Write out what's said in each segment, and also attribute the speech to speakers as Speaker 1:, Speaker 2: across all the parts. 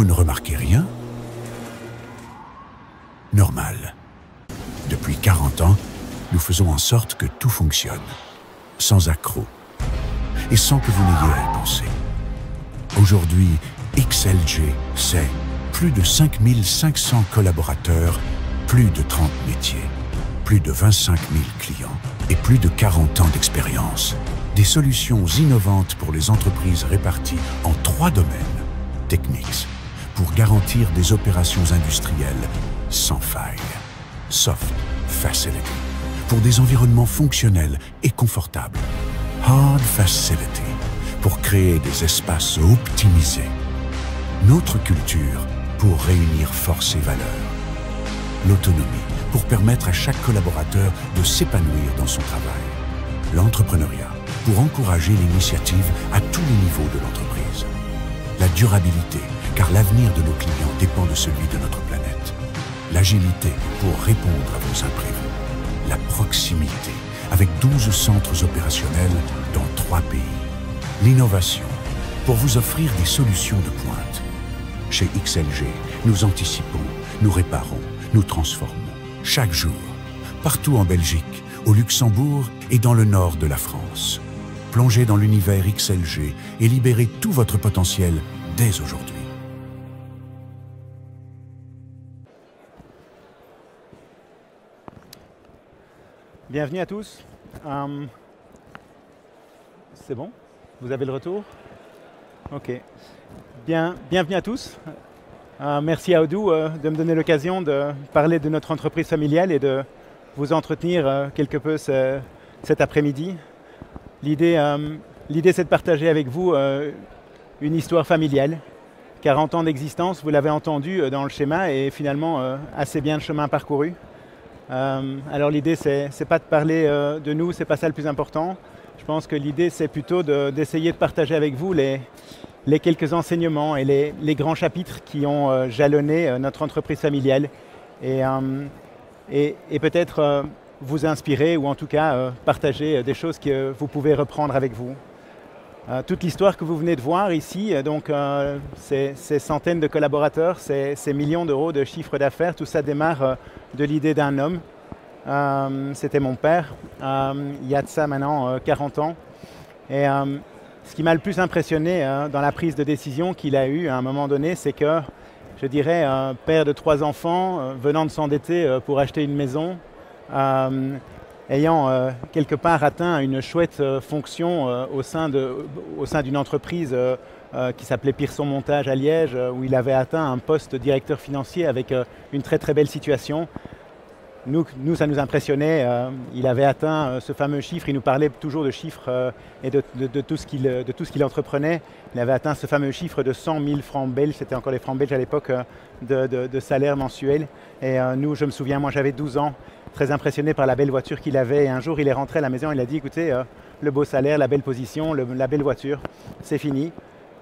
Speaker 1: Vous ne remarquez rien? Normal. Depuis 40 ans, nous faisons en sorte que tout fonctionne, sans accroc, et sans que vous n'ayez à y penser. Aujourd'hui, XLG, c'est plus de 5500 collaborateurs, plus de 30 métiers, plus de 25 000 clients et plus de 40 ans d'expérience. Des solutions innovantes pour les entreprises réparties en 3 domaines. Technics, pour garantir des opérations industrielles sans faille. Soft Facility, pour des environnements fonctionnels et confortables. Hard Facility, pour créer des espaces optimisés. Notre culture, pour réunir force et valeur. L'autonomie, pour permettre à chaque collaborateur de s'épanouir dans son travail. L'entrepreneuriat, pour encourager l'initiative à tous les niveaux de l'entreprise. La durabilité, car l'avenir de nos clients dépend de celui de notre planète. L'agilité, pour répondre à vos imprévus. La proximité, avec 12 centres opérationnels dans 3 pays. L'innovation, pour vous offrir des solutions de pointe. Chez XLG, nous anticipons, nous réparons, nous transformons. Chaque jour, partout en Belgique, au Luxembourg et dans le nord de la France. Plongez dans l'univers XLG et libérez tout votre potentiel dès aujourd'hui.
Speaker 2: Bienvenue à tous. C'est bon? Vous avez le retour? Ok. Bienvenue à tous. Merci à Odoo de me donner l'occasion de parler de notre entreprise familiale et de vous entretenir quelque peu cet après-midi. L'idée, c'est de partager avec vous une histoire familiale. 40 ans d'existence, vous l'avez entendu dans le schéma, et finalement assez bien le chemin parcouru. Alors l'idée, c'est pas de parler de nous, c'est pas ça le plus important. Je pense que l'idée, c'est plutôt d'essayer de partager avec vous les quelques enseignements et les grands chapitres qui ont jalonné notre entreprise familiale, et peut-être vous inspirer, ou en tout cas partager des choses que vous pouvez reprendre avec vous. Toute l'histoire que vous venez de voir ici, donc ces centaines de collaborateurs, ces millions d'euros de chiffre d'affaires, tout ça démarre de l'idée d'un homme. C'était mon père, il y a de ça maintenant 40 ans. Et ce qui m'a le plus impressionné dans la prise de décision qu'il a eue à un moment donné, c'est que, je dirais, père de 3 enfants, venant de s'endetter pour acheter une maison, ayant quelque part atteint une chouette fonction au sein d'une entreprise qui s'appelait Pearson Montage à Liège, où il avait atteint un poste de directeur financier avec une très très belle situation. Nous, ça nous impressionnait. Il avait atteint ce fameux chiffre. Il nous parlait toujours de chiffres et de tout ce qu'il entreprenait. Il avait atteint ce fameux chiffre de 100 000 francs belges. C'était encore les francs belges à l'époque de salaire mensuel. Et nous, je me souviens, moi j'avais 12 ans, très impressionné par la belle voiture qu'il avait. Et un jour, il est rentré à la maison. Il a dit, écoutez, le beau salaire, la belle position, la belle voiture, c'est fini.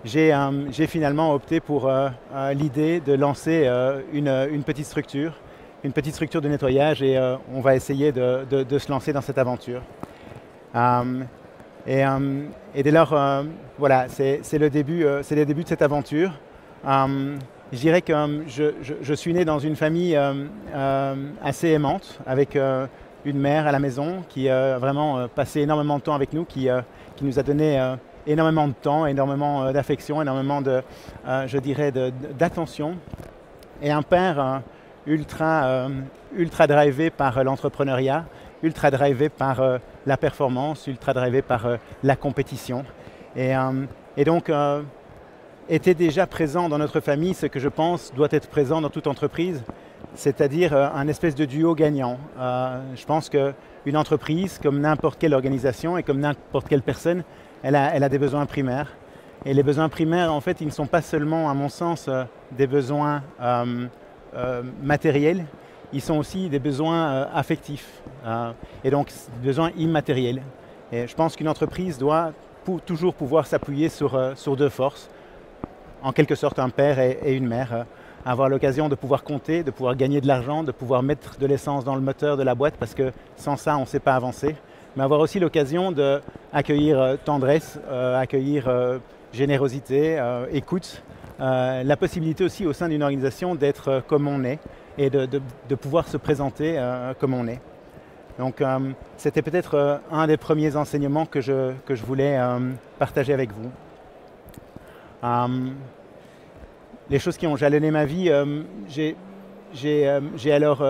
Speaker 2: J'ai finalement opté pour l'idée de lancer une petite structure de nettoyage, et on va essayer de se lancer dans cette aventure. Et dès lors, voilà, c'est le début de cette aventure. Je dirais que je suis né dans une famille assez aimante, avec une mère à la maison qui a vraiment passé énormément de temps avec nous, qui nous a donné énormément de temps, énormément d'affection, énormément je dirais, d'attention. Et un père ultra drivé par l'entrepreneuriat, ultra drivé par la performance, ultra drivé par la compétition. Et donc, était déjà présent dans notre famille ce que je pense doit être présent dans toute entreprise, c'est-à-dire un espèce de duo gagnant. Je pense qu'une entreprise, comme n'importe quelle organisation et comme n'importe quelle personne, elle a des besoins primaires. Et les besoins primaires, en fait, ils ne sont pas seulement, à mon sens, des besoins matériels, ils sont aussi des besoins affectifs, et donc des besoins immatériels. Et je pense qu'une entreprise doit toujours pouvoir s'appuyer sur 2 forces, en quelque sorte un père et une mère, avoir l'occasion de pouvoir compter, de pouvoir gagner de l'argent, de pouvoir mettre de l'essence dans le moteur de la boîte, parce que sans ça, on ne sait pas avancer, mais avoir aussi l'occasion d'accueillir tendresse, accueillir générosité, écoute, la possibilité aussi au sein d'une organisation d'être comme on est et de pouvoir se présenter comme on est. Donc c'était peut-être un des premiers enseignements que je voulais partager avec vous. Les choses qui ont jalonné ma vie, j'ai alors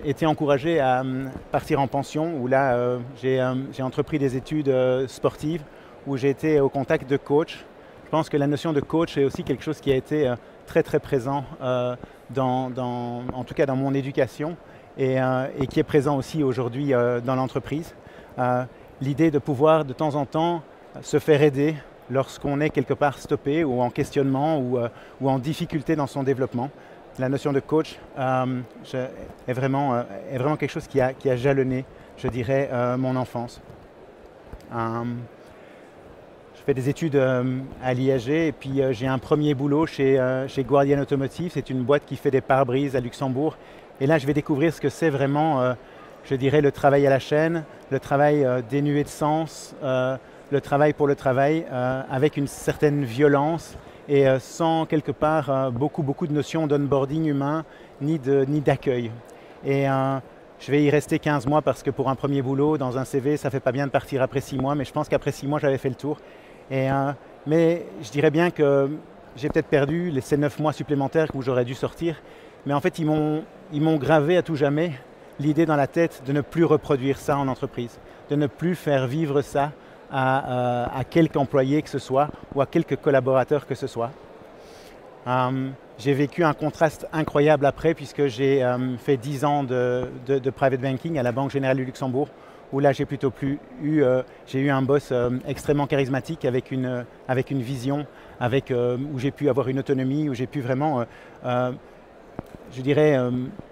Speaker 2: été encouragé à partir en pension, où là j'ai entrepris des études sportives, où j'ai été au contact de coachs. Je pense que la notion de coach est aussi quelque chose qui a été très très présent, en tout cas dans mon éducation, et qui est présent aussi aujourd'hui dans l'entreprise. L'idée de pouvoir de temps en temps se faire aider lorsqu'on est quelque part stoppé ou en questionnement ou en difficulté dans son développement. La notion de coach est vraiment quelque chose qui a jalonné, je dirais, mon enfance. Je fais des études à l'IAG et puis j'ai un premier boulot chez Guardian Automotive. C'est une boîte qui fait des pare-brises à Luxembourg. Et là, je vais découvrir ce que c'est vraiment, je dirais, le travail à la chaîne, le travail dénué de sens, le travail pour le travail, avec une certaine violence et sans quelque part beaucoup de notions d'onboarding humain ni d'accueil. Et je vais y rester 15 mois parce que pour un premier boulot, dans un CV, ça ne fait pas bien de partir après 6 mois, mais je pense qu'après 6 mois, j'avais fait le tour. Mais je dirais bien que j'ai peut-être perdu ces 9 mois supplémentaires où j'aurais dû sortir. Mais en fait, ils m'ont gravé à tout jamais l'idée dans la tête de ne plus reproduire ça en entreprise, de ne plus faire vivre ça à quelque employé que ce soit ou à quelque collaborateur que ce soit. J'ai vécu un contraste incroyable après puisque j'ai fait 10 ans de private banking à la Banque Générale du Luxembourg, où là j'ai j'ai eu un boss extrêmement charismatique avec une vision, où j'ai pu avoir une autonomie, où j'ai pu vraiment, je dirais,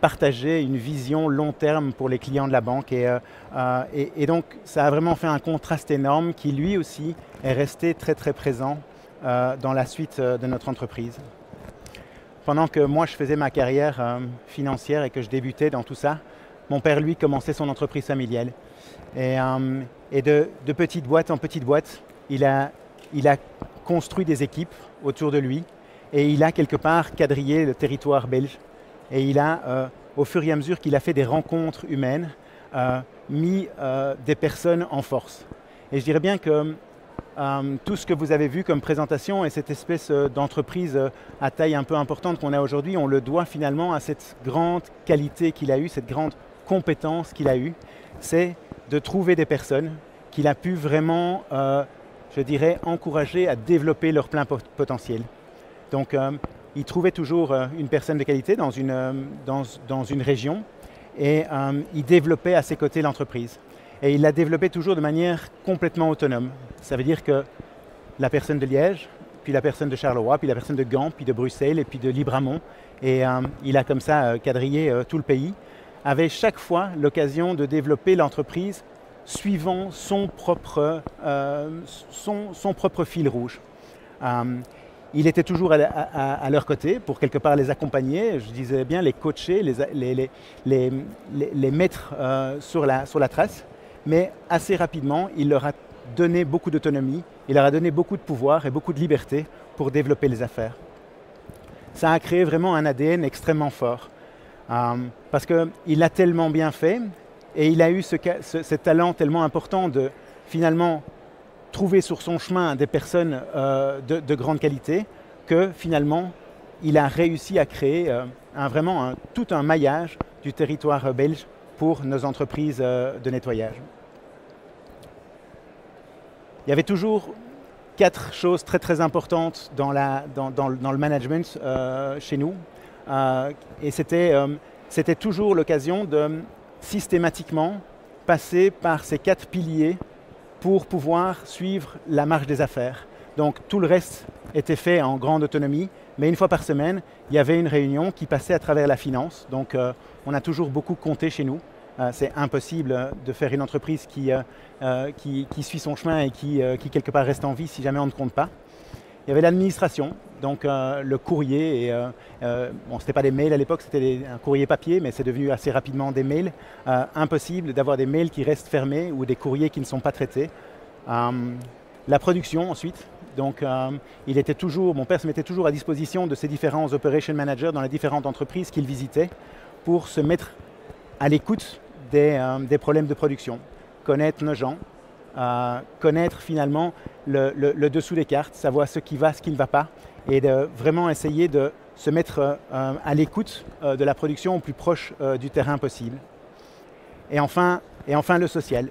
Speaker 2: partager une vision long terme pour les clients de la banque. Et donc ça a vraiment fait un contraste énorme qui lui aussi est resté très très présent dans la suite de notre entreprise. Pendant que moi je faisais ma carrière financière et que je débutais dans tout ça, mon père lui commençait son entreprise familiale. Et de petite boîte en petite boîte, il a construit des équipes autour de lui et il a quelque part quadrillé le territoire belge. Et il a, au fur et à mesure qu'il a fait des rencontres humaines, mis des personnes en force. Et je dirais bien que tout ce que vous avez vu comme présentation et cette espèce d'entreprise à taille un peu importante qu'on a aujourd'hui, on le doit finalement à cette grande qualité qu'il a eue, cette grande compétence qu'il a eue, c'est de trouver des personnes qu'il a pu vraiment, je dirais, encourager à développer leur plein potentiel. Donc, il trouvait toujours une personne de qualité dans une région et il développait à ses côtés l'entreprise. Et il l'a développée toujours de manière complètement autonome. Ça veut dire que la personne de Liège, puis la personne de Charleroi, puis la personne de Gand, puis de Bruxelles et puis de Libramont, et il a comme ça quadrillé tout le pays, avait chaque fois l'occasion de développer l'entreprise suivant son propre fil rouge. Il était toujours à leur côté pour quelque part les accompagner, je disais bien les coacher, les mettre sur la trace, mais assez rapidement, il leur a donné beaucoup d'autonomie, il leur a donné beaucoup de pouvoir et beaucoup de liberté pour développer les affaires. Ça a créé vraiment un ADN extrêmement fort, parce qu'il l'a tellement bien fait et il a eu ce talent tellement important de finalement trouver sur son chemin des personnes de grande qualité que finalement il a réussi à créer tout un maillage du territoire belge pour nos entreprises de nettoyage. Il y avait toujours 4 choses très très importantes dans le management chez nous et c'était toujours l'occasion de systématiquement passer par ces 4 piliers pour pouvoir suivre la marche des affaires. Donc tout le reste était fait en grande autonomie, mais une fois par semaine, il y avait une réunion qui passait à travers la finance. Donc on a toujours beaucoup compté chez nous. C'est impossible de faire une entreprise qui suit son chemin et qui quelque part reste en vie si jamais on ne compte pas. Il y avait l'administration, donc le courrier, bon, ce n'était pas des mails à l'époque, c'était un courrier papier, mais c'est devenu assez rapidement des mails. Impossible d'avoir des mails qui restent fermés ou des courriers qui ne sont pas traités. La production ensuite, Donc mon père se mettait toujours à disposition de ces différents operation managers dans les différentes entreprises qu'il visitait pour se mettre à l'écoute des problèmes de production, connaître nos gens, connaître finalement le dessous des cartes, savoir ce qui va, ce qui ne va pas, et de vraiment essayer de se mettre à l'écoute de la production au plus proche du terrain possible. Et enfin le social.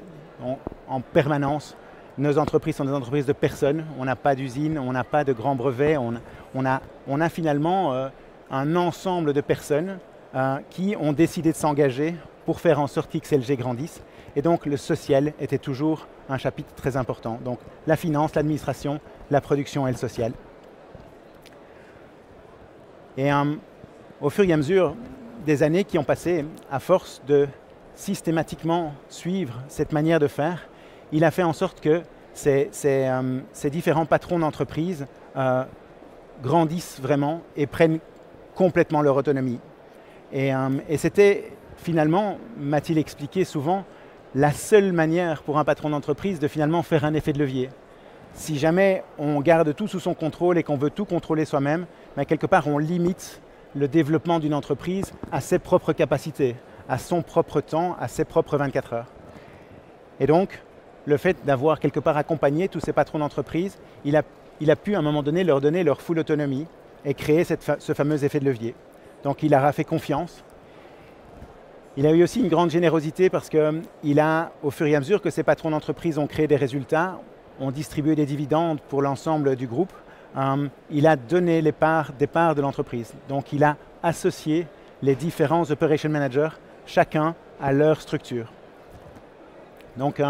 Speaker 2: En permanence, nos entreprises sont des entreprises de personnes, on n'a pas d'usine, on n'a pas de grands brevets, on a finalement un ensemble de personnes qui ont décidé de s'engager pour faire en sorte qu'XLG grandisse. Et donc le social était toujours un chapitre très important. Donc la finance, l'administration, la production et le social. Et au fur et à mesure des années qui ont passé, à force de systématiquement suivre cette manière de faire, il a fait en sorte que ces différents patrons d'entreprise grandissent vraiment et prennent complètement leur autonomie. Et c'était finalement, m'a-t-il expliqué souvent, la seule manière pour un patron d'entreprise de finalement faire un effet de levier. Si jamais on garde tout sous son contrôle et qu'on veut tout contrôler soi-même, mais quelque part on limite le développement d'une entreprise à ses propres capacités, à son propre temps, à ses propres 24 heures. Et donc, le fait d'avoir quelque part accompagné tous ces patrons d'entreprise, il a pu à un moment donné leur donner leur full autonomie et créer ce fameux effet de levier. Donc il leur a fait confiance. Il a eu aussi une grande générosité parce qu'il a, au fur et à mesure que ces patrons d'entreprise ont créé des résultats, ont distribué des dividendes pour l'ensemble du groupe, il a donné des parts de l'entreprise. Donc il a associé les différents operation managers, chacun à leur structure. Donc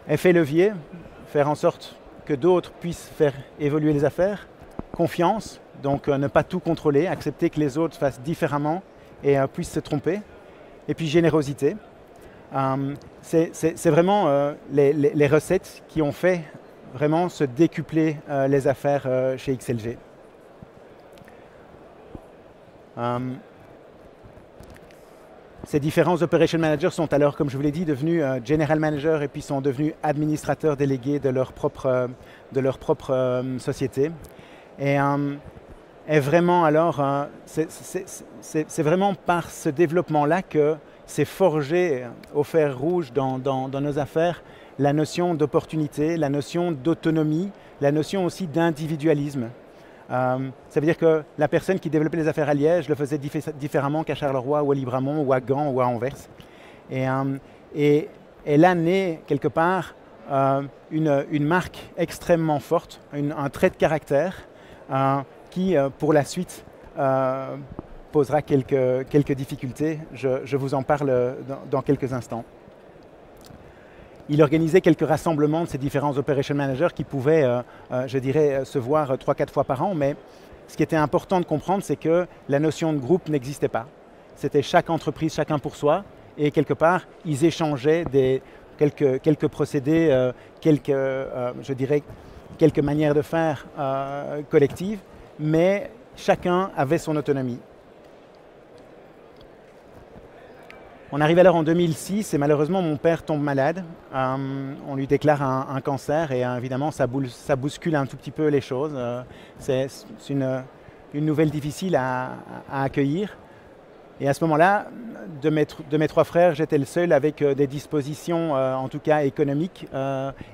Speaker 2: effet levier, faire en sorte que d'autres puissent faire évoluer les affaires, confiance, donc ne pas tout contrôler, accepter que les autres fassent différemment et puissent se tromper. Et puis générosité. C'est vraiment les recettes qui ont fait vraiment se décupler les affaires chez XLG. Ces différents operation managers sont alors, comme je vous l'ai dit, devenus general managers et puis sont devenus administrateurs délégués de leur propre société. Et vraiment alors, c'est vraiment par ce développement-là que s'est forgé au fer rouge dans nos affaires la notion d'opportunité, la notion d'autonomie, la notion aussi d'individualisme. Ça veut dire que la personne qui développait les affaires à Liège le faisait différemment qu'à Charleroi ou à Libramont ou à Gand ou à Anvers. Et là naît quelque part une marque extrêmement forte, un trait de caractère qui, pour la suite, posera quelques difficultés. Je vous en parle dans quelques instants. Il organisait quelques rassemblements de ces différents operation managers qui pouvaient, je dirais, se voir 3-4 fois par an, mais ce qui était important de comprendre, c'est que la notion de groupe n'existait pas. C'était chaque entreprise, chacun pour soi, et quelque part, ils échangeaient quelques procédés, je dirais, quelques manières de faire collectives, mais chacun avait son autonomie. On arrive alors en 2006 et malheureusement mon père tombe malade. On lui déclare un cancer et évidemment ça bouscule un tout petit peu les choses. C'est une nouvelle difficile à accueillir. Et à ce moment-là, de mes 3 frères, j'étais le seul avec des dispositions, en tout cas économiques,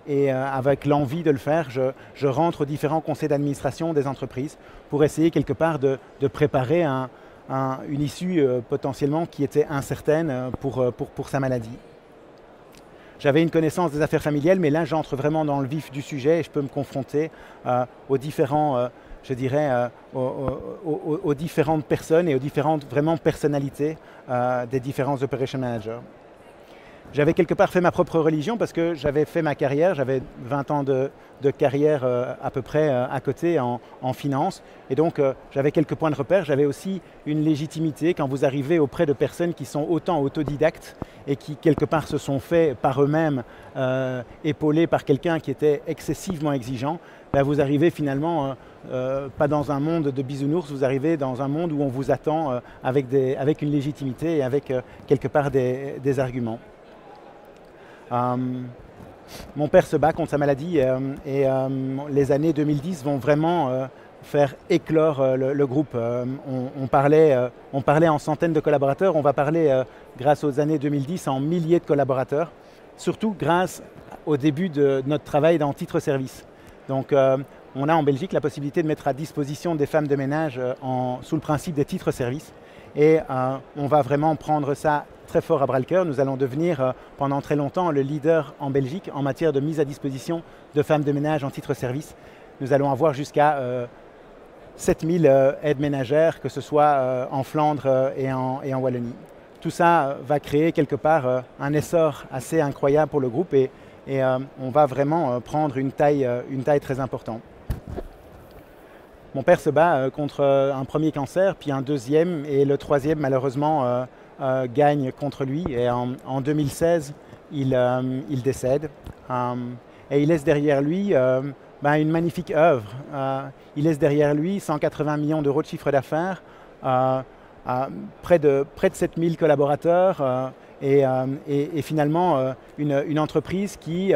Speaker 2: et avec l'envie de le faire. Je rentre aux différents conseils d'administration des entreprises pour essayer quelque part de préparer une issue potentiellement qui était incertaine pour sa maladie. J'avais une connaissance des affaires familiales, mais là j'entre vraiment dans le vif du sujet et je peux me confronter aux différents, je dirais, aux différentes personnes et aux différentes vraiment personnalités des différents operation managers. J'avais quelque part fait ma propre religion parce que j'avais fait ma carrière, j'avais 20 ans de carrière à peu près à côté en finance. Et donc j'avais quelques points de repère, j'avais aussi une légitimité quand vous arrivez auprès de personnes qui sont autant autodidactes et qui quelque part se sont fait par eux-mêmes épaulés par quelqu'un qui était excessivement exigeant. Là, vous arrivez finalement pas dans un monde de bisounours, vous arrivez dans un monde où on vous attend avec une légitimité et avec quelque part des arguments. mon père se bat contre sa maladie et les années 2010 vont vraiment faire éclore le groupe. On parlait en centaines de collaborateurs, on va parler grâce aux années 2010 en milliers de collaborateurs, surtout grâce au début de notre travail dans titre-service. Donc on a en Belgique la possibilité de mettre à disposition des femmes de ménage sous le principe des titres-service et on va vraiment prendre ça très fort à bras-le-cœur. Nous allons devenir pendant très longtemps le leader en Belgique en matière de mise à disposition de femmes de ménage en titre-service. Nous allons avoir jusqu'à 7000 aides ménagères, que ce soit en Flandre et en Wallonie. Tout ça va créer quelque part un essor assez incroyable pour le groupe et on va vraiment prendre une taille très importante. Mon père se bat contre un premier cancer, puis un deuxième, et le troisième malheureusement gagne contre lui. Et en 2016, il décède. Et il laisse derrière lui une magnifique œuvre. Il laisse derrière lui 180 millions d'euros de chiffre d'affaires, près de 7000 collaborateurs et finalement une entreprise qui,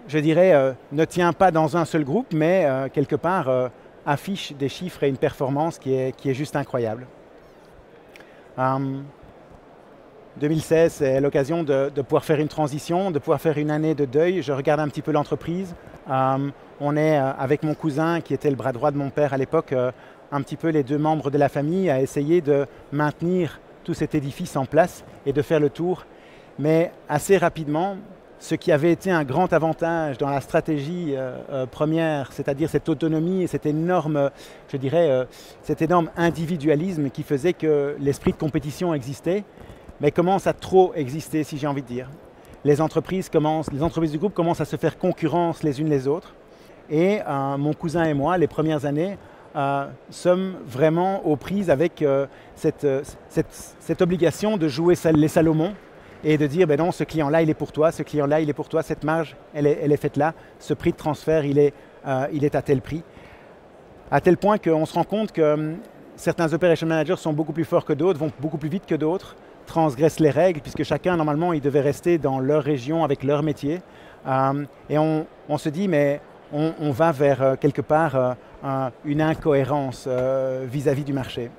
Speaker 2: je dirais, ne tient pas dans un seul groupe, mais quelque part affiche des chiffres et une performance qui est juste incroyable. 2016, c'est l'occasion de pouvoir faire une transition, de pouvoir faire une année de deuil. Je regarde un petit peu l'entreprise. On est avec mon cousin, qui était le bras droit de mon père à l'époque, un petit peu les deux membres de la famille, à essayer de maintenir tout cet édifice en place et de faire le tour. Mais assez rapidement, ce qui avait été un grand avantage dans la stratégie première, c'est-à-dire cette autonomie et cet énorme, je dirais, cet énorme individualisme qui faisait que l'esprit de compétition existait, mais commence à trop exister, si j'ai envie de dire. Les entreprises du groupe commencent à se faire concurrence les unes les autres. Et mon cousin et moi, les premières années, sommes vraiment aux prises avec cette obligation de jouer les Salomon et de dire, ben non, ce client-là, il est pour toi, ce client-là, il est pour toi, cette marge, elle est faite là, ce prix de transfert, il est à tel prix. À tel point qu'on se rend compte que certains operation managers sont beaucoup plus forts que d'autres, vont beaucoup plus vite que d'autres, transgressent les règles, puisque chacun, normalement, il devait rester dans leur région avec leur métier. Et on se dit, mais on va vers, quelque part, une incohérence vis-à-vis du marché.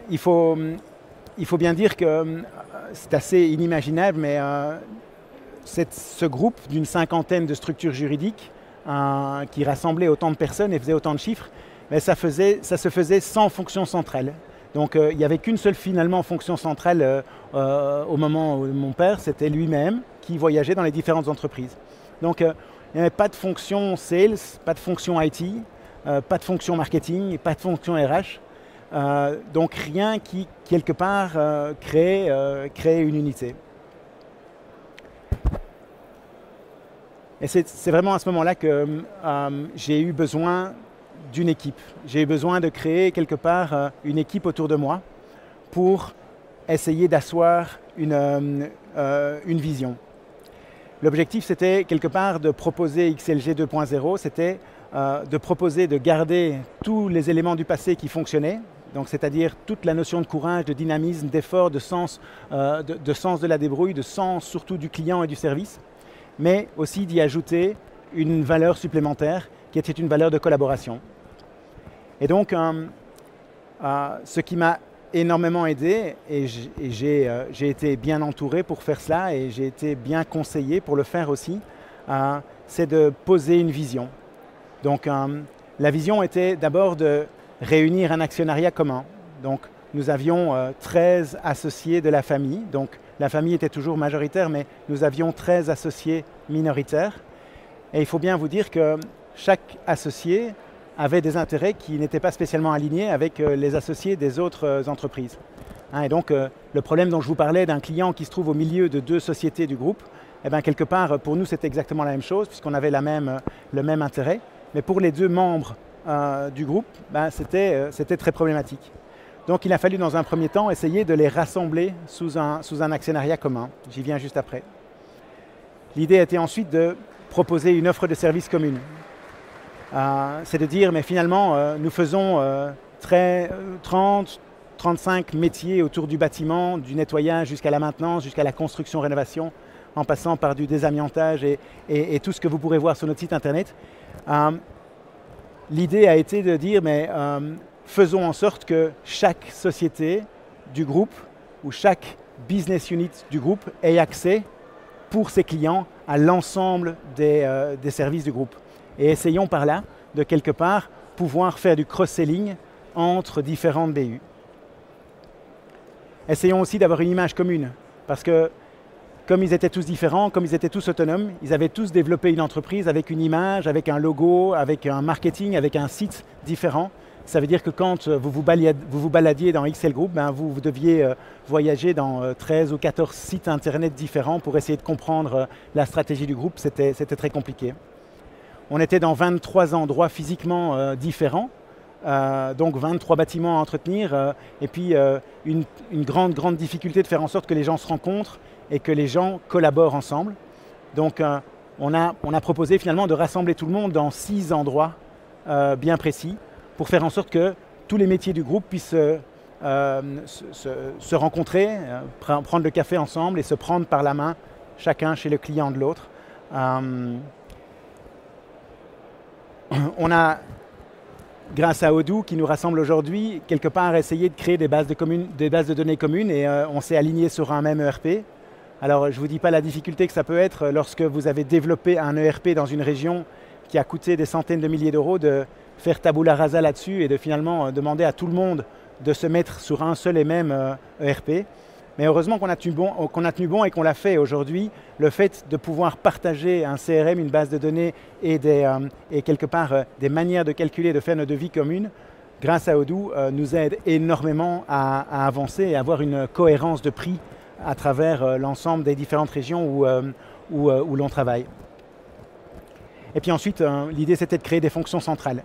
Speaker 2: Il faut bien dire que c'est assez inimaginable, mais ce groupe d'une cinquantaine de structures juridiques qui rassemblait autant de personnes et faisait autant de chiffres, mais ça se faisait sans fonction centrale. Donc il n'y avait qu'une seule finalement fonction centrale au moment où mon père, c'était lui-même qui voyageait dans les différentes entreprises. Donc il n'y avait pas de fonction sales, pas de fonction IT, pas de fonction marketing, pas de fonction RH. Donc rien qui, quelque part, crée une unité. Et c'est vraiment à ce moment-là que j'ai eu besoin d'une équipe. J'ai eu besoin de créer quelque part une équipe autour de moi pour essayer d'asseoir une vision. L'objectif, c'était quelque part de proposer XLG 2.0, c'était de proposer de garder tous les éléments du passé qui fonctionnaient, donc c'est-à-dire toute la notion de courage, de dynamisme, d'effort, de sens de la débrouille, de sens surtout du client et du service, mais aussi d'y ajouter une valeur supplémentaire qui était une valeur de collaboration. Et donc, ce qui m'a énormément aidé, et j'ai été bien entouré pour faire cela, et j'ai été bien conseillé pour le faire aussi, c'est de poser une vision. Donc, la vision était d'abord de réunir un actionnariat commun. Donc, nous avions 13 associés de la famille. Donc, la famille était toujours majoritaire, mais nous avions 13 associés minoritaires. Et il faut bien vous dire que chaque associé avait des intérêts qui n'étaient pas spécialement alignés avec les associés des autres entreprises. Et donc, le problème dont je vous parlais d'un client qui se trouve au milieu de deux sociétés du groupe, eh bien, quelque part, pour nous, c'était exactement la même chose, puisqu'on avait le même intérêt. Mais pour les deux membres du groupe, c'était très problématique. Donc, il a fallu, dans un premier temps, essayer de les rassembler sous un actionnariat commun. J'y viens juste après. L'idée était ensuite de proposer une offre de service commune. C'est de dire, mais finalement, nous faisons 30, 35 métiers autour du bâtiment, du nettoyage jusqu'à la maintenance, jusqu'à la construction-rénovation, en passant par du désamiantage et tout ce que vous pourrez voir sur notre site internet. L'idée a été de dire, mais faisons en sorte que chaque société du groupe ou chaque business unit du groupe ait accès pour ses clients à l'ensemble des services du groupe. Et essayons par là de quelque part pouvoir faire du cross-selling entre différentes BU. Essayons aussi d'avoir une image commune, parce que comme ils étaient tous différents, comme ils étaient tous autonomes, ils avaient tous développé une entreprise avec une image, avec un logo, avec un marketing, avec un site différent. Ça veut dire que quand vous vous baladiez dans XL Group, ben vous deviez voyager dans 13 ou 14 sites internet différents pour essayer de comprendre la stratégie du groupe. C'était très compliqué. On était dans 23 endroits physiquement différents, donc 23 bâtiments à entretenir, et puis une grande difficulté de faire en sorte que les gens se rencontrent et que les gens collaborent ensemble. Donc on a proposé finalement de rassembler tout le monde dans 6 endroits bien précis pour faire en sorte que tous les métiers du groupe puissent se rencontrer, prendre le café ensemble et se prendre par la main chacun chez le client de l'autre. On a, grâce à Odoo qui nous rassemble aujourd'hui, quelque part essayé de créer des bases de données communes et on s'est aligné sur un même ERP. Alors je ne vous dis pas la difficulté que ça peut être lorsque vous avez développé un ERP dans une région qui a coûté des centaines de milliers d'euros de faire tabula rasa là-dessus et de finalement demander à tout le monde de se mettre sur un seul et même ERP. Mais heureusement qu'on a tenu bon et qu'on l'a fait aujourd'hui. Le fait de pouvoir partager un CRM, une base de données et quelque part des manières de calculer, de faire nos devis communes, grâce à Odoo, nous aide énormément à avancer et à avoir une cohérence de prix à travers l'ensemble des différentes régions où l'on travaille. Et puis ensuite, l'idée c'était de créer des fonctions centrales.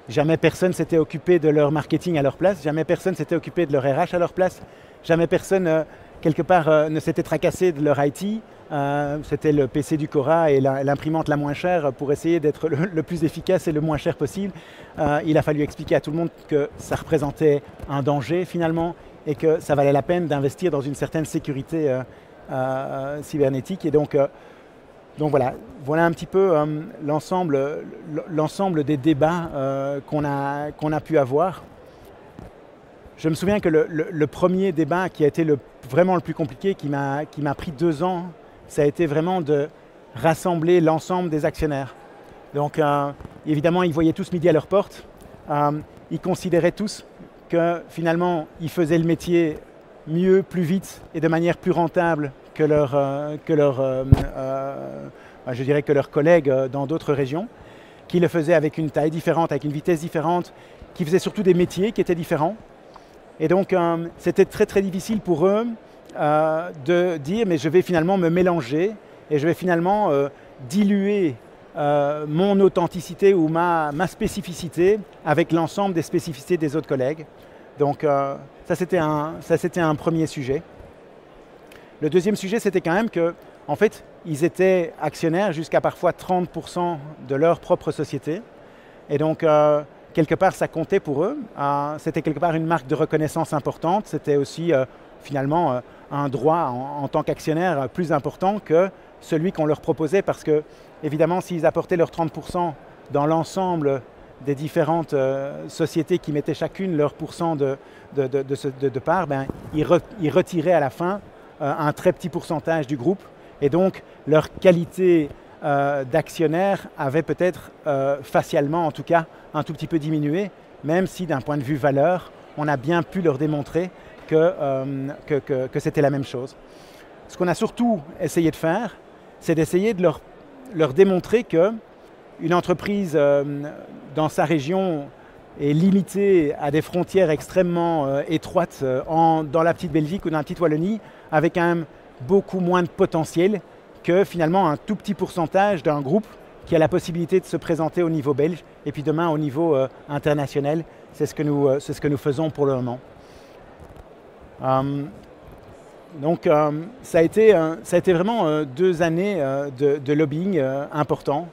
Speaker 2: Jamais personne s'était occupé de leur marketing à leur place, jamais personne s'était occupé de leur RH à leur place, jamais personne, quelque part, ne s'était tracassé de leur IT. C'était le PC du Cora et l'imprimante la moins chère pour essayer d'être le plus efficace et le moins cher possible. Il a fallu expliquer à tout le monde que ça représentait un danger finalement et que ça valait la peine d'investir dans une certaine sécurité cybernétique. Et donc voilà un petit peu l'ensemble des débats qu'on a pu avoir. Je me souviens que le premier débat qui a été vraiment le plus compliqué, qui m'a pris 2 ans, ça a été vraiment de rassembler l'ensemble des actionnaires. Donc évidemment, ils voyaient tous midi à leur porte. Ils considéraient tous que finalement, ils faisaient le métier mieux, plus vite et de manière plus rentable que leurs collègues dans d'autres régions, qui le faisaient avec une taille différente, avec une vitesse différente, qui faisaient surtout des métiers qui étaient différents. Et donc, c'était très très difficile pour eux de dire mais je vais finalement me mélanger et je vais finalement diluer mon authenticité ou ma spécificité avec l'ensemble des spécificités des autres collègues. Donc ça c'était un premier sujet. Le deuxième sujet c'était quand même que en fait ils étaient actionnaires jusqu'à parfois 30% de leur propre société et donc quelque part ça comptait pour eux, c'était quelque part une marque de reconnaissance importante, c'était aussi finalement un droit en tant qu'actionnaire plus important que celui qu'on leur proposait parce que évidemment s'ils apportaient leurs 30% dans l'ensemble des différentes sociétés qui mettaient chacune leur pourcent de part, ben, ils retiraient à la fin un très petit pourcentage du groupe et donc leur qualité d'actionnaire avait peut-être facialement en tout cas un tout petit peu diminué, même si d'un point de vue valeur, on a bien pu leur démontrer que c'était la même chose. Ce qu'on a surtout essayé de faire, c'est d'essayer de leur démontrer qu'une entreprise dans sa région est limitée à des frontières extrêmement étroites dans la petite Belgique ou dans la petite Wallonie, avec quand même beaucoup moins de potentiel que finalement un tout petit pourcentage d'un groupe qui a la possibilité de se présenter au niveau belge et puis demain au niveau international. C'est ce que nous faisons pour le moment. Donc ça a été vraiment 2 années de lobbying important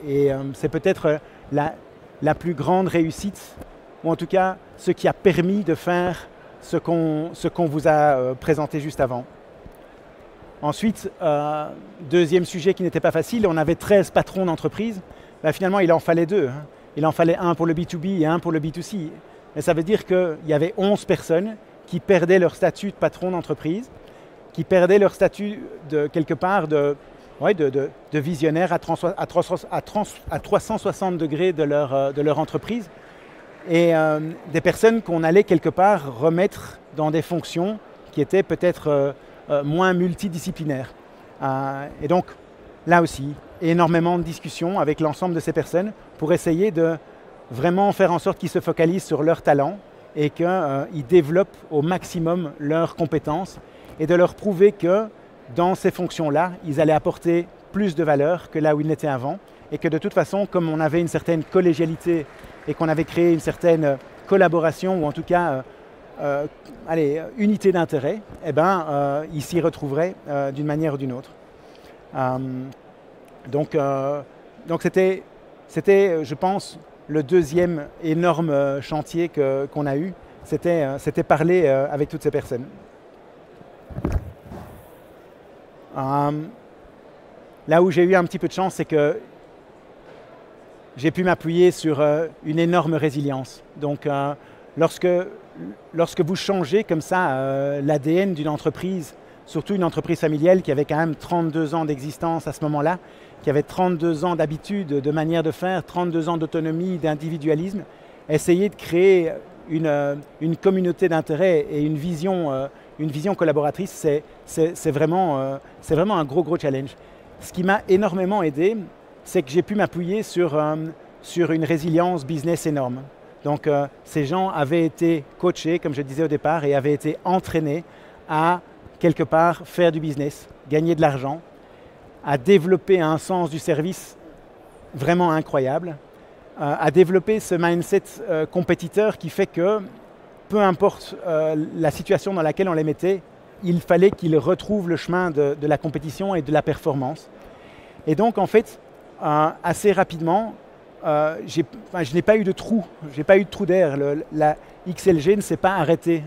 Speaker 2: et c'est peut-être la plus grande réussite ou en tout cas ce qui a permis de faire ce qu'on vous a présenté juste avant. Ensuite, deuxième sujet qui n'était pas facile, on avait 13 patrons d'entreprise. Ben, finalement, il en fallait 2. Hein. Il en fallait un pour le B2B et un pour le B2C. Et ça veut dire qu'il y avait 11 personnes qui perdaient leur statut de patron d'entreprise, qui perdaient leur statut de quelque part de visionnaire à 360 degrés de leur entreprise. Et des personnes qu'on allait quelque part remettre dans des fonctions qui étaient peut-être moins multidisciplinaires. Et donc, là aussi, énormément de discussions avec l'ensemble de ces personnes pour essayer de vraiment faire en sorte qu'ils se focalisent sur leurs talents et qu'ils développent au maximum leurs compétences et de leur prouver que dans ces fonctions-là, ils allaient apporter plus de valeur que là où ils n'étaient avant et que de toute façon, comme on avait une certaine collégialité et qu'on avait créé une certaine collaboration ou en tout cas unité d'intérêt, eh ben, ils s'y retrouveraient d'une manière ou d'une autre. Donc c'était, je pense, le deuxième énorme chantier qu'on a eu, c'était parler avec toutes ces personnes. Là où j'ai eu un petit peu de chance, c'est que j'ai pu m'appuyer sur une énorme résilience. Donc lorsque vous changez comme ça l'ADN d'une entreprise, surtout une entreprise familiale qui avait quand même 32 ans d'existence à ce moment-là, qui avait 32 ans d'habitude, de manière de faire, 32 ans d'autonomie, d'individualisme, essayer de créer une communauté d'intérêt et une vision collaboratrice, c'est vraiment un gros challenge. Ce qui m'a énormément aidé, c'est que j'ai pu m'appuyer sur une résilience business énorme. Donc ces gens avaient été coachés, comme je disais au départ, et avaient été entraînés à quelque part faire du business, gagner de l'argent, à développer un sens du service vraiment incroyable, à développer ce mindset compétiteur qui fait que peu importe la situation dans laquelle on les mettait, il fallait qu'ils retrouvent le chemin de la compétition et de la performance. Et donc en fait, assez rapidement, je n'ai pas eu de trou, j'ai pas eu de trou d'air. La XLG ne s'est pas arrêtée.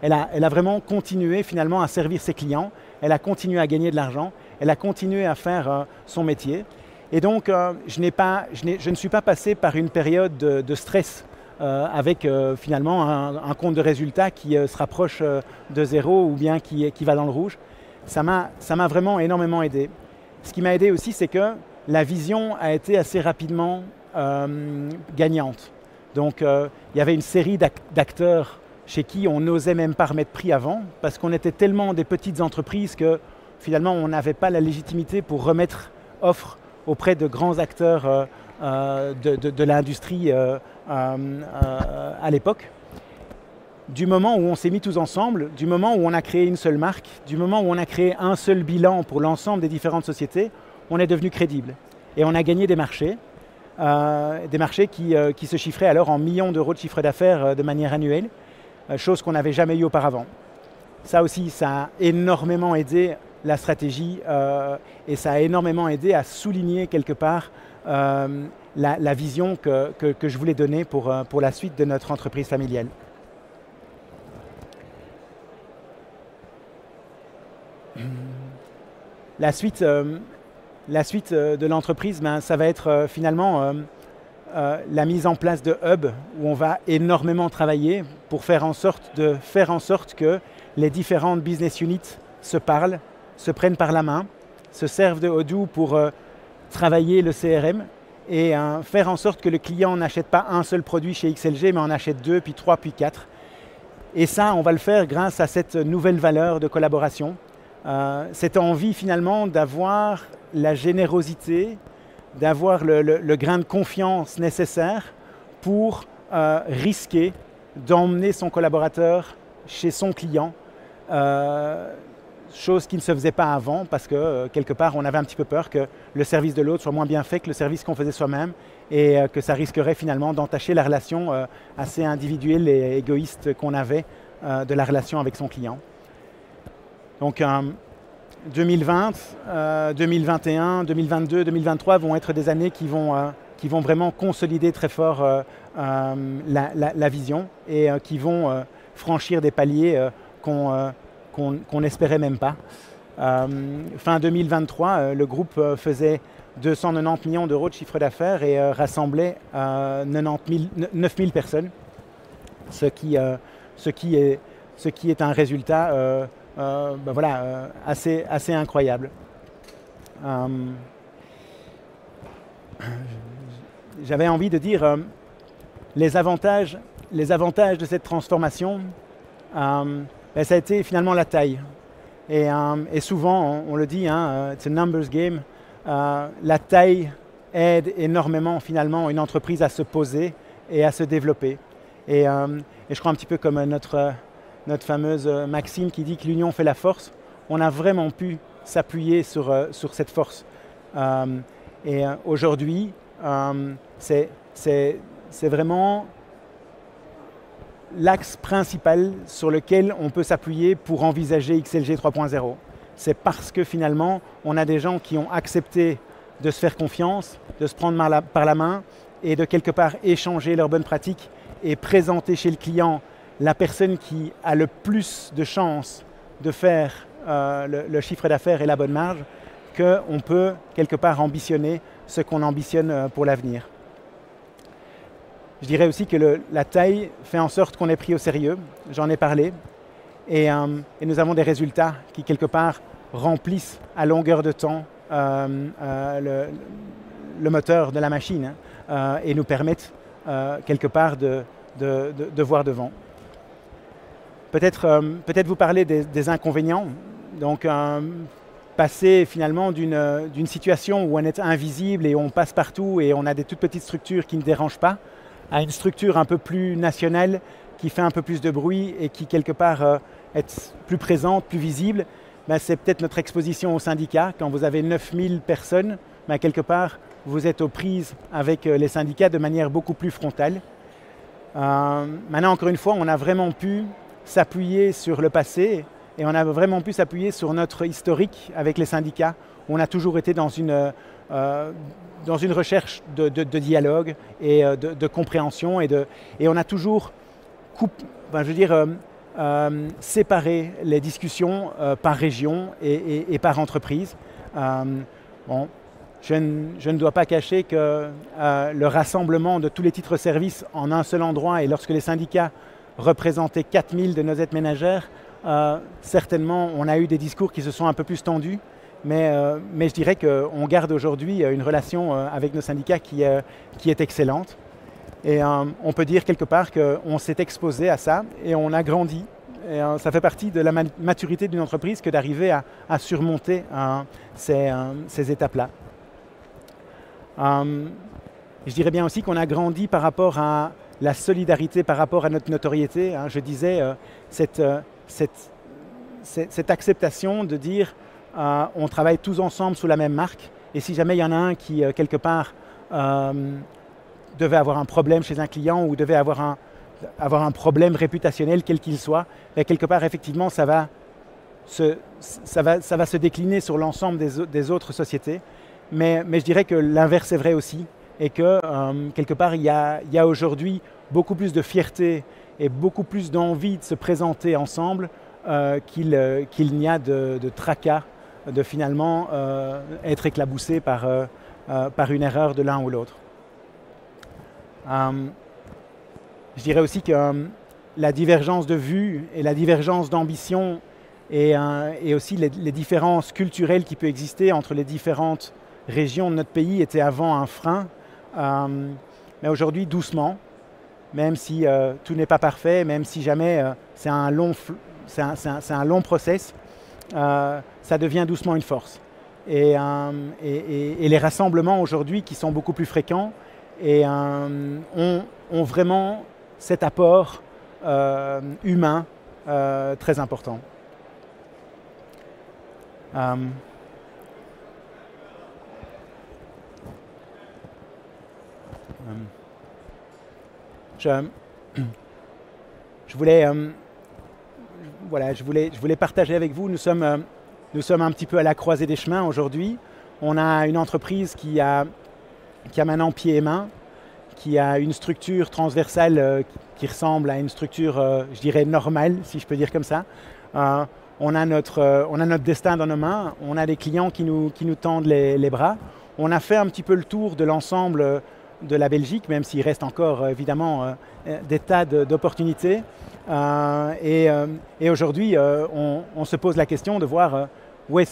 Speaker 2: Elle a vraiment continué finalement à servir ses clients. Elle a continué à gagner de l'argent. Elle a continué à faire son métier. Et donc, je ne suis pas passé par une période de stress avec finalement un compte de résultat qui se rapproche de zéro ou bien qui va dans le rouge. Ça m'a vraiment énormément aidé. Ce qui m'a aidé aussi, c'est que la vision a été assez rapidement gagnante. Donc, il y avait une série d'acteurs chez qui on n'osait même pas remettre prix avant, parce qu'on était tellement des petites entreprises que finalement, on n'avait pas la légitimité pour remettre offre auprès de grands acteurs de l'industrie à l'époque. Du moment où on s'est mis tous ensemble, du moment où on a créé une seule marque, du moment où on a créé un seul bilan pour l'ensemble des différentes sociétés, on est devenu crédible. Et on a gagné des marchés qui se chiffraient alors en millions d'euros de chiffre d'affaires de manière annuelle, chose qu'on n'avait jamais eu auparavant. Ça aussi, ça a énormément aidé la stratégie et ça a énormément aidé à souligner quelque part la vision que je voulais donner pour la suite de notre entreprise familiale. La suite de l'entreprise, ça va être finalement la mise en place de hubs où on va énormément travailler pour faire en sorte que les différentes business units se parlent, se prennent par la main, se servent de Odoo pour travailler le CRM et faire en sorte que le client n'achète pas un seul produit chez XLG, mais en achète 2, puis 3, puis 4. Et ça, on va le faire grâce à cette nouvelle valeur de collaboration. Cette envie finalement d'avoir la générosité, d'avoir le grain de confiance nécessaire pour risquer d'emmener son collaborateur chez son client, chose qui ne se faisait pas avant parce que quelque part on avait un petit peu peur que le service de l'autre soit moins bien fait que le service qu'on faisait soi-même et que ça risquerait finalement d'entacher la relation assez individuelle et égoïste qu'on avait de la relation avec son client. Donc 2020, 2021, 2022, 2023 vont être des années qui vont vraiment consolider très fort la vision et qui vont franchir des paliers qu'on n'espérait même pas. Fin 2023, le groupe faisait 290 millions d'euros de chiffre d'affaires et rassemblait 9 000 personnes, ce qui est un résultat assez incroyable. J'avais envie de dire les avantages de cette transformation, ça a été finalement la taille. Et souvent, on le dit, it's a numbers game. La taille aide énormément finalement une entreprise à se poser et à se développer. Et je crois un petit peu comme notre fameuse maxime qui dit que l'union fait la force. On a vraiment pu s'appuyer sur cette force. Et aujourd'hui, c'est vraiment l'axe principal sur lequel on peut s'appuyer pour envisager XLG 3.0. C'est parce que finalement, on a des gens qui ont accepté de se faire confiance, de se prendre par la main et de quelque part échanger leurs bonnes pratiques et présenter chez le client la personne qui a le plus de chances de faire le chiffre d'affaires et la bonne marge, qu'on peut quelque part ambitionner ce qu'on ambitionne pour l'avenir. Je dirais aussi que la taille fait en sorte qu'on est pris au sérieux, j'en ai parlé, et nous avons des résultats qui quelque part remplissent à longueur de temps le moteur de la machine et nous permettent quelque part de voir devant. Peut-être vous parler des inconvénients. Donc, passer finalement d'une situation où on est invisible et on passe partout et on a des toutes petites structures qui ne dérangent pas, à une structure un peu plus nationale qui fait un peu plus de bruit et qui quelque part est plus présente, plus visible, c'est peut-être notre exposition au syndicat. Quand vous avez 9000 personnes, quelque part vous êtes aux prises avec les syndicats de manière beaucoup plus frontale. Maintenant, encore une fois, on a vraiment pu s'appuyer sur le passé et on a vraiment pu s'appuyer sur notre historique avec les syndicats. On a toujours été dans une recherche de dialogue et de compréhension et on a toujours séparé les discussions par région et par entreprise. Je ne dois pas cacher que le rassemblement de tous les titres-services en un seul endroit et lorsque les syndicats représentaient 4000 de nos aides ménagères, certainement on a eu des discours qui se sont un peu plus tendus, mais je dirais qu'on garde aujourd'hui une relation avec nos syndicats qui est excellente. Et on peut dire quelque part qu'on s'est exposé à ça et on a grandi. Et ça fait partie de la maturité d'une entreprise que d'arriver à surmonter ces étapes-là. Je dirais bien aussi qu'on a grandi par rapport à la solidarité, par rapport à notre notoriété. Je disais, cette acceptation de dire on travaille tous ensemble sous la même marque et si jamais il y en a un qui, quelque part, devait avoir un problème chez un client ou devait avoir un problème réputationnel, quel qu'il soit, quelque part, effectivement, ça va se décliner sur l'ensemble des autres sociétés. Mais je dirais que l'inverse est vrai aussi et que, quelque part, il y a aujourd'hui beaucoup plus de fierté et beaucoup plus d'envie de se présenter ensemble qu'il n'y a de tracas de finalement être éclaboussé par une erreur de l'un ou l'autre. Je dirais aussi que la divergence de vue et la divergence d'ambition et aussi les différences culturelles qui peuvent exister entre les différentes régions de notre pays étaient avant un frein. Mais aujourd'hui, doucement, même si tout n'est pas parfait, même si jamais c'est un long process, ça devient doucement une force. Et les rassemblements aujourd'hui qui sont beaucoup plus fréquents ont vraiment cet apport humain très important. Je voulais partager avec vous, nous sommes nous sommes un petit peu à la croisée des chemins aujourd'hui. On a une entreprise qui a maintenant pieds et mains, qui a une structure transversale qui ressemble à une structure, je dirais, normale, si je peux dire comme ça. On a notre destin dans nos mains, on a des clients qui nous tendent les bras. On a fait un petit peu le tour de l'ensemble de la Belgique, même s'il reste encore évidemment des tas d'opportunités. Et aujourd'hui, on se pose la question de voir où est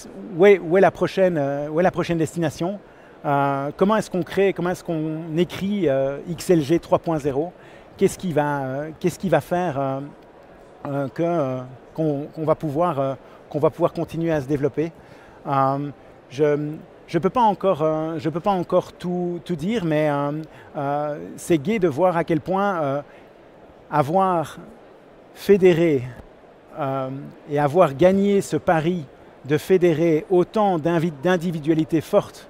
Speaker 2: la prochaine destination. Comment est-ce qu'on crée, comment est-ce qu'on écrit XLG 3.0? Qu'est-ce qui va faire qu'on va pouvoir continuer à se développer? Je peux pas encore tout dire, mais c'est gai de voir à quel point avoir fédéré et avoir gagné ce pari de fédérer autant d'individualités fortes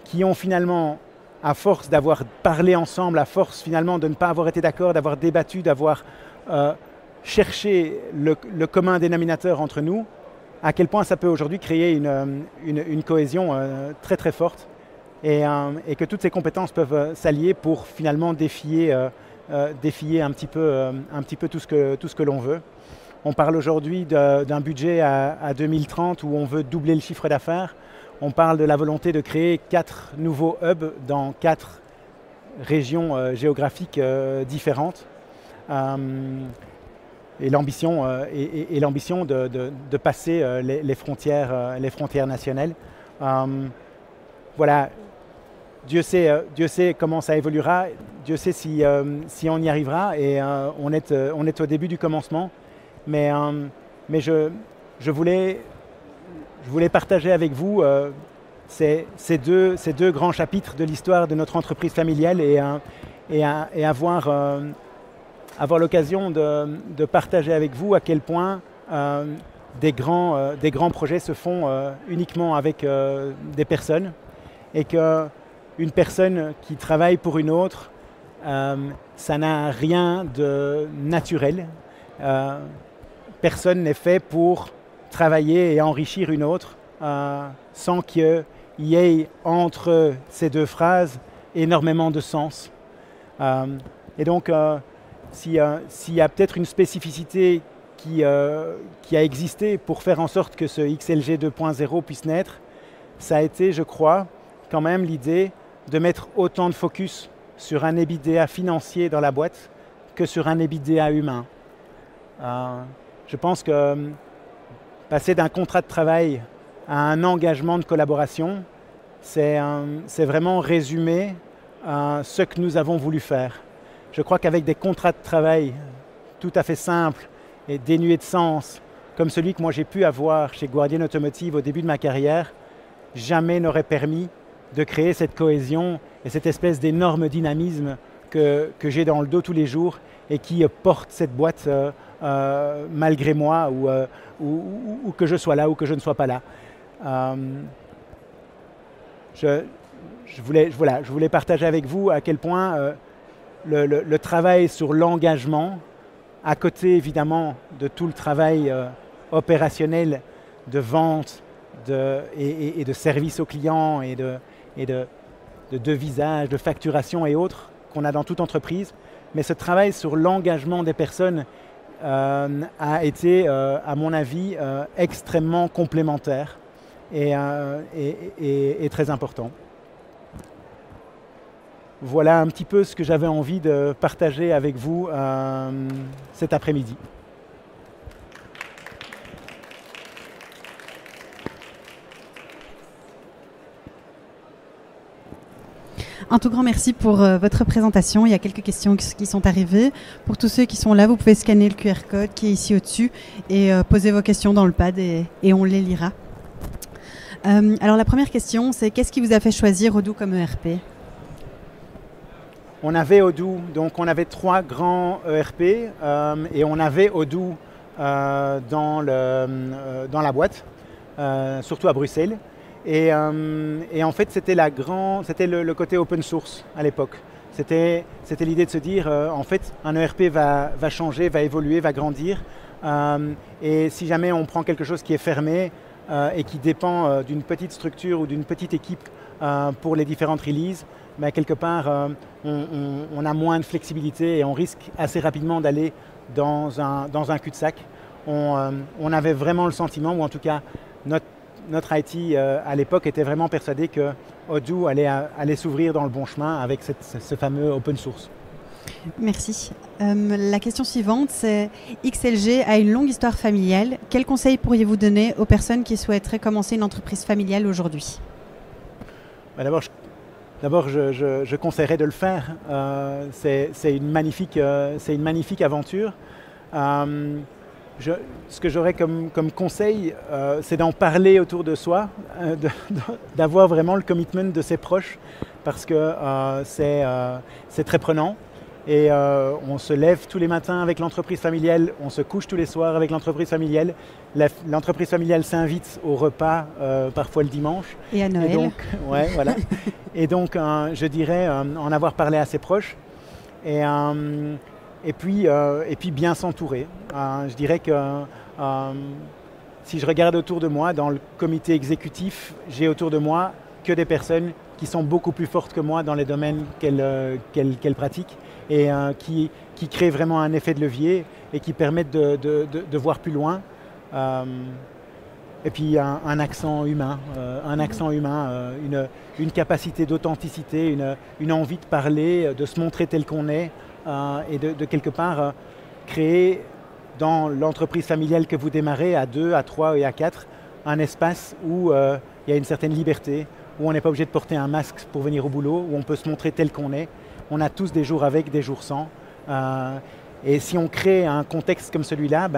Speaker 2: qui ont finalement, à force d'avoir parlé ensemble, à force finalement de ne pas avoir été d'accord, d'avoir débattu, d'avoir cherché le commun dénominateur entre nous, à quel point ça peut aujourd'hui créer une cohésion très très forte et que toutes ces compétences peuvent s'allier pour finalement défier un petit peu tout ce que l'on veut. On parle aujourd'hui d'un budget à 2030 où on veut doubler le chiffre d'affaires. On parle de la volonté de créer 4 nouveaux hubs dans 4 régions géographiques différentes. Et l'ambition de passer les frontières nationales. Voilà, Dieu sait comment ça évoluera, Dieu sait si on y arrivera, et on est au début du commencement. Mais je voulais partager avec vous ces deux grands chapitres de l'histoire de notre entreprise familiale et avoir l'occasion de partager avec vous à quel point des grands projets se font uniquement avec des personnes, et qu'une personne qui travaille pour une autre, ça n'a rien de naturel. Personne n'est fait pour travailler et enrichir une autre sans qu'il y ait entre ces deux phrases énormément de sens. Et donc, s'il y a peut-être une spécificité qui a existé pour faire en sorte que ce XLG 2.0 puisse naître, ça a été, je crois, quand même l'idée de mettre autant de focus sur un EBITDA financier dans la boîte que sur un EBITDA humain. Je pense que passer d'un contrat de travail à un engagement de collaboration, c'est vraiment résumer ce que nous avons voulu faire. Je crois qu'avec des contrats de travail tout à fait simples et dénués de sens, comme celui que moi j'ai pu avoir chez Guardian Automotive au début de ma carrière, jamais n'aurait permis de créer cette cohésion et cette espèce d'énorme dynamisme que j'ai dans le dos tous les jours et qui porte cette boîte malgré moi ou que je sois là ou que je ne sois pas là. Je voulais partager avec vous à quel point le travail sur l'engagement, à côté évidemment de tout le travail opérationnel de vente et de service aux clients et de devisage, de facturation et autres qu'on a dans toute entreprise, mais ce travail sur l'engagement des personnes a été, à mon avis, extrêmement complémentaire et très important. Voilà un petit peu ce que j'avais envie de partager avec vous cet après-midi.
Speaker 3: Un tout grand merci pour votre présentation. Il y a quelques questions qui sont arrivées. Pour tous ceux qui sont là, vous pouvez scanner le QR code qui est ici au-dessus et poser vos questions dans le pad et on les lira. Alors la première question, c'est qu'est-ce qui vous a fait choisir Odoo comme ERP ?
Speaker 2: On avait Odoo, donc on avait 3 grands ERP et on avait Odoo dans la boîte, surtout à Bruxelles. Et en fait, c'était le côté open source à l'époque. C'était l'idée de se dire, en fait, un ERP va changer, va évoluer, va grandir. Et si jamais on prend quelque chose qui est fermé, et qui dépend d'une petite structure ou d'une petite équipe pour les différentes releases, mais quelque part, on a moins de flexibilité et on risque assez rapidement d'aller dans un cul-de-sac. On avait vraiment le sentiment, ou en tout cas notre IT à l'époque était vraiment persuadé que Odoo allait s'ouvrir dans le bon chemin avec ce fameux open source.
Speaker 3: Merci. La question suivante, c'est XLG a une longue histoire familiale. Quels conseils pourriez-vous donner aux personnes qui souhaiteraient commencer une entreprise familiale aujourd'hui?
Speaker 2: D'abord, je conseillerais de le faire. C'est une magnifique aventure. Ce que j'aurais comme conseil, c'est d'en parler autour de soi, d'avoir vraiment le commitment de ses proches, parce que c'est très prenant. Et on se lève tous les matins avec l'entreprise familiale, on se couche tous les soirs avec l'entreprise familiale. L'entreprise familiale s'invite au repas, parfois le dimanche.
Speaker 3: Et à Noël.
Speaker 2: Et donc, ouais, voilà. Et donc, je dirais en avoir parlé à ses proches. Et puis bien s'entourer. Je dirais que si je regarde autour de moi, dans le comité exécutif, j'ai autour de moi que des personnes qui sont beaucoup plus fortes que moi dans les domaines qu'elles pratiquent et qui créent vraiment un effet de levier et qui permettent de voir plus loin. Et puis un accent humain, une capacité d'authenticité, une envie de parler, de se montrer tel qu'on est et de quelque part créer dans l'entreprise familiale que vous démarrez à 2, à 3 et à 4 un espace où il y a une certaine liberté, où on n'est pas obligé de porter un masque pour venir au boulot, où on peut se montrer tel qu'on est. On a tous des jours avec, des jours sans. Et si on crée un contexte comme celui-là,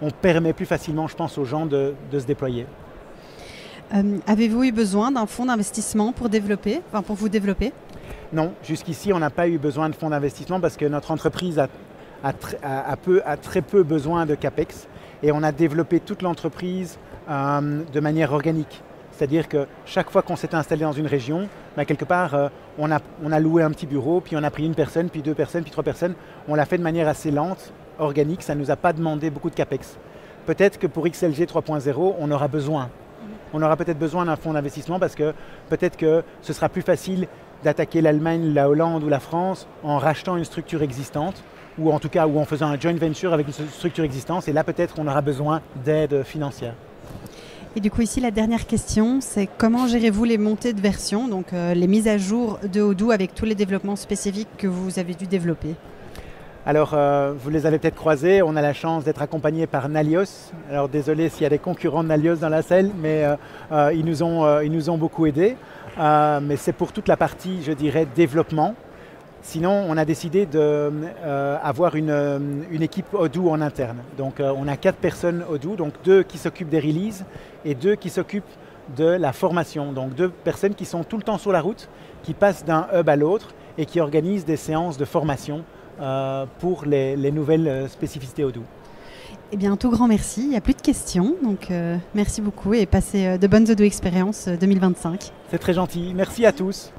Speaker 2: on permet plus facilement, je pense, aux gens de se déployer.
Speaker 3: Avez-vous eu besoin d'un fonds d'investissement pour vous développer?
Speaker 2: Non, jusqu'ici, on n'a pas eu besoin de fonds d'investissement parce que notre entreprise a très peu besoin de CAPEX et on a développé toute l'entreprise de manière organique. C'est-à-dire que chaque fois qu'on s'était installé dans une région, quelque part, on a loué un petit bureau, puis on a pris une personne, puis 2 personnes, puis 3 personnes. On l'a fait de manière assez lente, organique, ça ne nous a pas demandé beaucoup de CAPEX. Peut-être que pour XLG 3.0, on aura besoin. On aura peut-être besoin d'un fonds d'investissement parce que peut-être que ce sera plus facile d'attaquer l'Allemagne, la Hollande ou la France en rachetant une structure existante ou en tout cas ou en faisant un joint venture avec une structure existante. Et là, peut-être qu'on aura besoin d'aide financière.
Speaker 3: Et du coup, ici, la dernière question, c'est comment gérez-vous les montées de version, donc les mises à jour de Odoo avec tous les développements spécifiques que vous avez dû développer?
Speaker 2: Alors, vous les avez peut-être croisés, on a la chance d'être accompagné par Nalios. Alors, désolé s'il y a des concurrents de Nalios dans la salle, mais ils nous ont beaucoup aidés. Mais c'est pour toute la partie, je dirais, développement. Sinon, on a décidé d'avoir une équipe Odoo en interne. Donc, on a 4 personnes Odoo, donc 2 qui s'occupent des releases et 2 qui s'occupent de la formation. Donc, 2 personnes qui sont tout le temps sur la route, qui passent d'un hub à l'autre et qui organisent des séances de formation pour les nouvelles spécificités Odoo.
Speaker 3: Eh bien, un tout grand merci. Il n'y a plus de questions. Donc, merci beaucoup et passez de bonnes Odoo expériences 2025.
Speaker 2: C'est très gentil. Merci à tous.